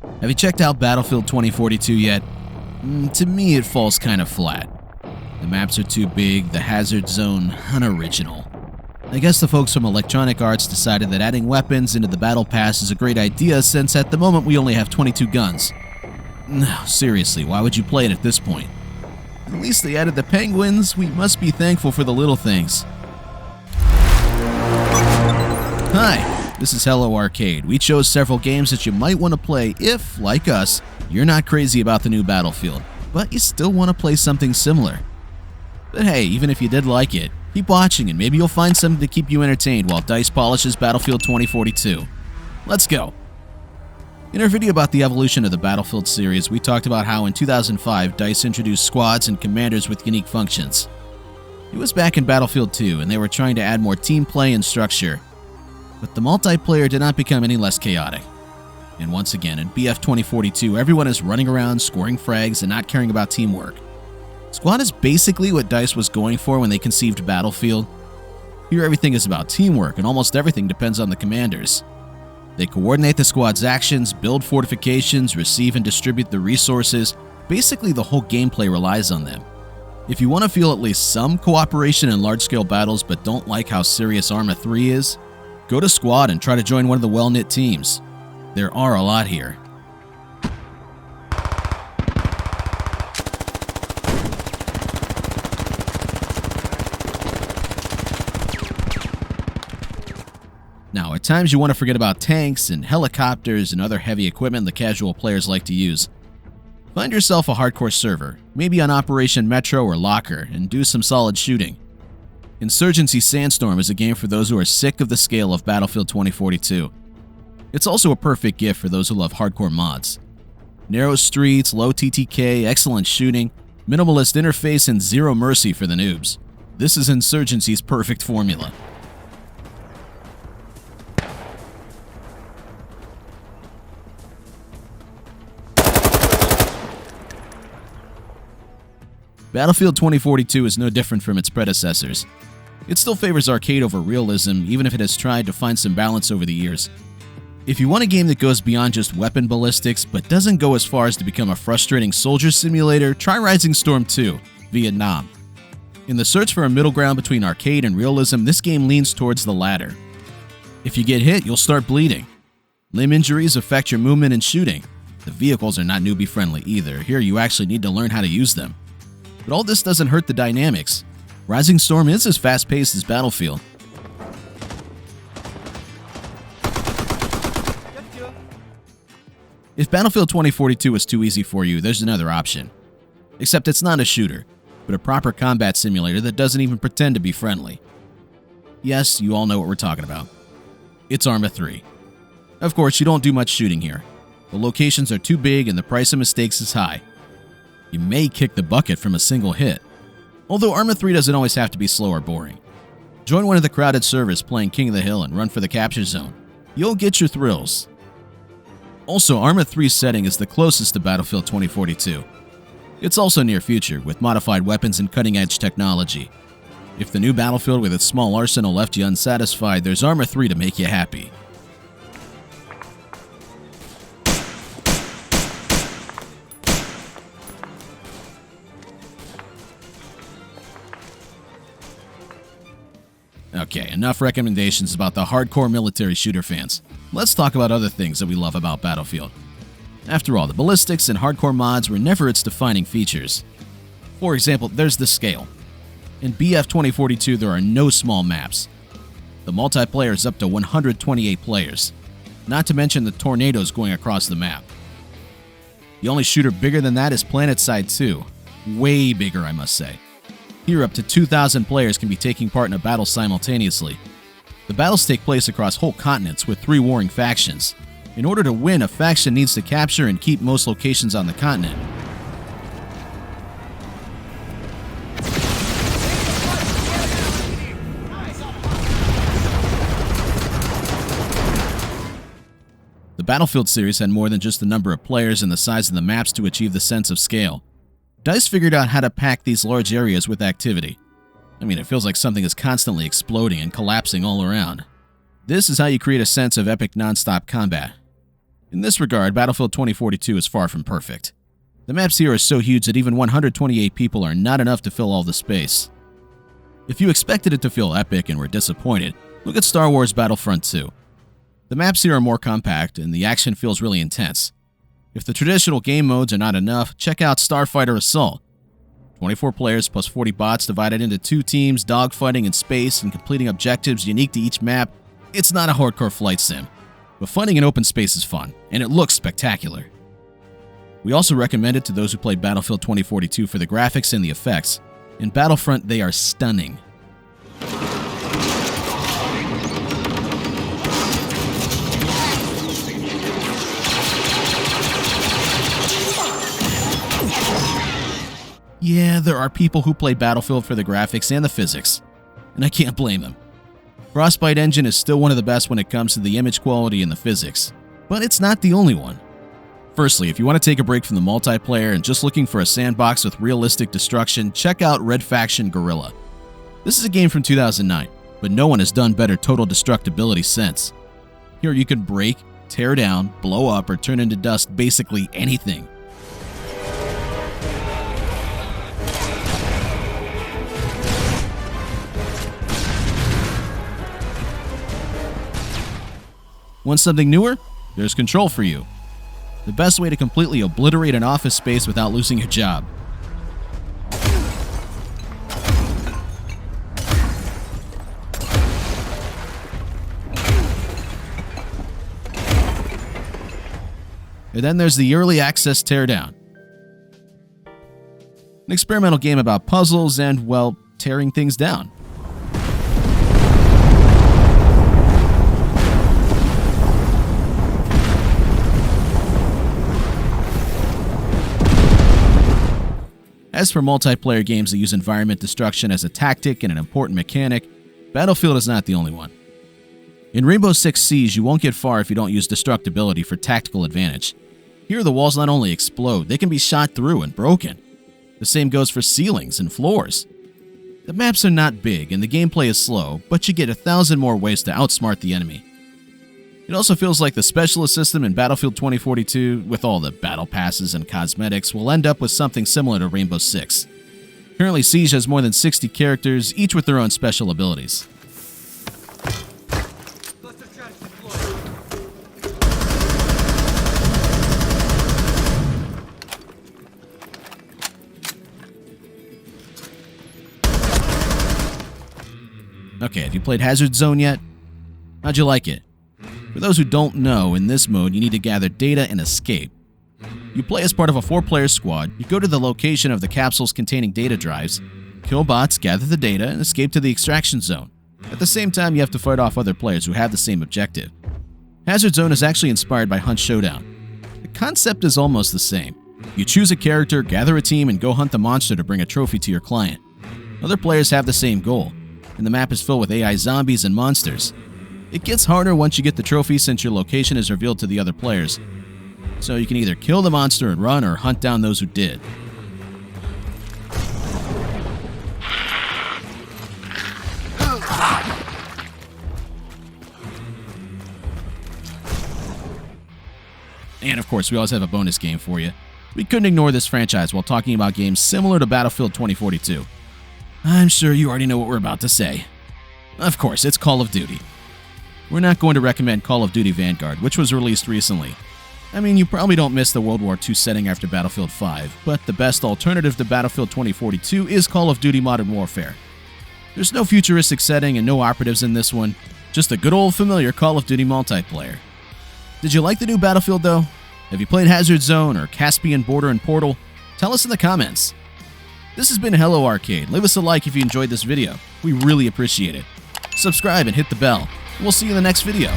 Have you checked out Battlefield 2042 yet? To me, it falls kind of flat. The maps are too big, the hazard zone unoriginal. I guess the folks from Electronic Arts decided that adding weapons into the Battle Pass is a great idea since at the moment we only have 22 guns. No, seriously, why would you play it at this point? At least they added the penguins. We must be thankful for the little things. Hi, this is Hello Arcade. We chose several games that you might want to play if, like us, you're not crazy about the new Battlefield, but you still want to play something similar. But hey, even if you did like it, keep watching and maybe you'll find something to keep you entertained while DICE polishes Battlefield 2042. Let's go! In our video about the evolution of the Battlefield series, we talked about how in 2005 DICE introduced squads and commanders with unique functions. It was back in Battlefield 2 and they were trying to add more team play and structure. But the multiplayer did not become any less chaotic. And once again, in BF 2042, everyone is running around, scoring frags, and not caring about teamwork. Squad is basically what DICE was going for when they conceived Battlefield. Here everything is about teamwork, and almost everything depends on the commanders. They coordinate the squad's actions, build fortifications, receive and distribute the resources. Basically, the whole gameplay relies on them. If you want to feel at least some cooperation in large-scale battles but don't like how serious ARMA 3 is, go to Squad and try to join one of the well-knit teams. There are a lot here. Now, at times you want to forget about tanks and helicopters and other heavy equipment the casual players like to use. Find yourself a hardcore server, maybe on Operation Metro or Locker, and do some solid shooting. Insurgency SANDSTORM is a game for those who are sick of the scale of Battlefield 2042. It's also a perfect gift for those who love hardcore mods. Narrow streets, low TTK, excellent shooting, minimalist interface, and zero mercy for the noobs. This is Insurgency's perfect formula. Battlefield 2042 is no different from its predecessors. It still favors arcade over realism, even if it has tried to find some balance over the years. If you want a game that goes beyond just weapon ballistics, but doesn't go as far as to become a frustrating soldier simulator, try Rising Storm 2, Vietnam. In the search for a middle ground between arcade and realism, this game leans towards the latter. If you get hit, you'll start bleeding. Limb injuries affect your movement and shooting. The vehicles are not newbie friendly either. Here you actually need to learn how to use them. But all this doesn't hurt the dynamics. Rising Storm is as fast-paced as Battlefield. If Battlefield 2042 is too easy for you, there's another option. Except it's not a shooter, but a proper combat simulator that doesn't even pretend to be friendly. Yes, you all know what we're talking about. It's ARMA 3. Of course, you don't do much shooting here. The locations are too big and the price of mistakes is high. You may kick the bucket from a single hit. Although ARMA 3 doesn't always have to be slow or boring. Join one of the crowded servers playing King of the Hill and run for the capture zone. You'll get your thrills. Also, ARMA 3's setting is the closest to Battlefield 2042. It's also near future, with modified weapons and cutting-edge technology. If the new Battlefield with its small arsenal left you unsatisfied, there's ARMA 3 to make you happy. Okay, enough recommendations about the hardcore military shooter fans. Let's talk about other things that we love about Battlefield. After all, the ballistics and hardcore mods were never its defining features. For example, there's the scale. In BF 2042, there are no small maps. The multiplayer is up to 128 players, not to mention the tornadoes going across the map. The only shooter bigger than that is PLANETSIDE 2. Way bigger, I must say. Here, up to 2,000 players can be taking part in a battle simultaneously. The battles take place across whole continents with 3 warring factions. In order to win, a faction needs to capture and keep most locations on the continent. The Battlefield series had more than just the number of players and the size of the maps to achieve the sense of scale. DICE figured out how to pack these large areas with activity. I mean, it feels like something is constantly exploding and collapsing all around. This is how you create a sense of epic non-stop combat. In this regard, Battlefield 2042 is far from perfect. The maps here are so huge that even 128 people are not enough to fill all the space. If you expected it to feel epic and were disappointed, look at Star Wars Battlefront 2. The maps here are more compact and the action feels really intense. If the traditional game modes are not enough, check out Starfighter Assault. 24 players plus 40 bots divided into 2 teams, dogfighting in space and completing objectives unique to each map. It's not a hardcore flight sim, but fighting in open space is fun, and it looks spectacular. We also recommend it to those who played Battlefield 2042 for the graphics and the effects. In Battlefront, they are stunning. Yeah, there are people who play Battlefield for the graphics and the physics, and I can't blame them. Frostbite Engine is still one of the best when it comes to the image quality and the physics, but it's not the only one. Firstly, if you want to take a break from the multiplayer and just looking for a sandbox with realistic destruction, check out Red Faction Guerrilla. This is a game from 2009, but no one has done better total destructibility since. Here you can break, tear down, blow up, or turn into dust basically anything. Want something newer? There's Control for you. The best way to completely obliterate an office space without losing your job. And then there's the Early Access Teardown. An experimental game about puzzles and, well, tearing things down. As for multiplayer games that use environment destruction as a tactic and an important mechanic, Battlefield is not the only one. In Rainbow Six Siege, you won't get far if you don't use destructibility for tactical advantage. Here, the walls not only explode, they can be shot through and broken. The same goes for ceilings and floors. The maps are not big and the gameplay is slow, but you get 1,000 more ways to outsmart the enemy. It also feels like the specialist system in Battlefield 2042, with all the battle passes and cosmetics, will end up with something similar to Rainbow Six. Currently, Siege has more than 60 characters, each with their own special abilities. Okay, have you played Hazard Zone yet? How'd you like it? For those who don't know, in this mode you need to gather data and escape. You play as part of a 4-player squad, you go to the location of the capsules containing data drives, kill bots, gather the data, and escape to the extraction zone. At the same time, you have to fight off other players who have the same objective. Hazard Zone is actually inspired by Hunt Showdown. The concept is almost the same. You choose a character, gather a team, and go hunt the monster to bring a trophy to your client. Other players have the same goal, and the map is filled with AI zombies and monsters. It gets harder once you get the trophy since your location is revealed to the other players. So you can either kill the monster and run or hunt down those who did. And of course, we always have a bonus game for you. We couldn't ignore this franchise while talking about games similar to Battlefield 2042. I'm sure you already know what we're about to say. Of course, it's Call of Duty. We're not going to recommend Call of Duty Vanguard, which was released recently. I mean, you probably don't miss the World War II setting after Battlefield 5, but the best alternative to Battlefield 2042 is Call of Duty Modern Warfare. There's no futuristic setting and no operatives in this one, just a good old familiar Call of Duty multiplayer. Did you like the new Battlefield though? Have you played Hazard Zone or Caspian Border and Portal? Tell us in the comments. This has been Hello Arcade. Leave us a like if you enjoyed this video. We really appreciate it. Subscribe and hit the bell. We'll see you in the next video.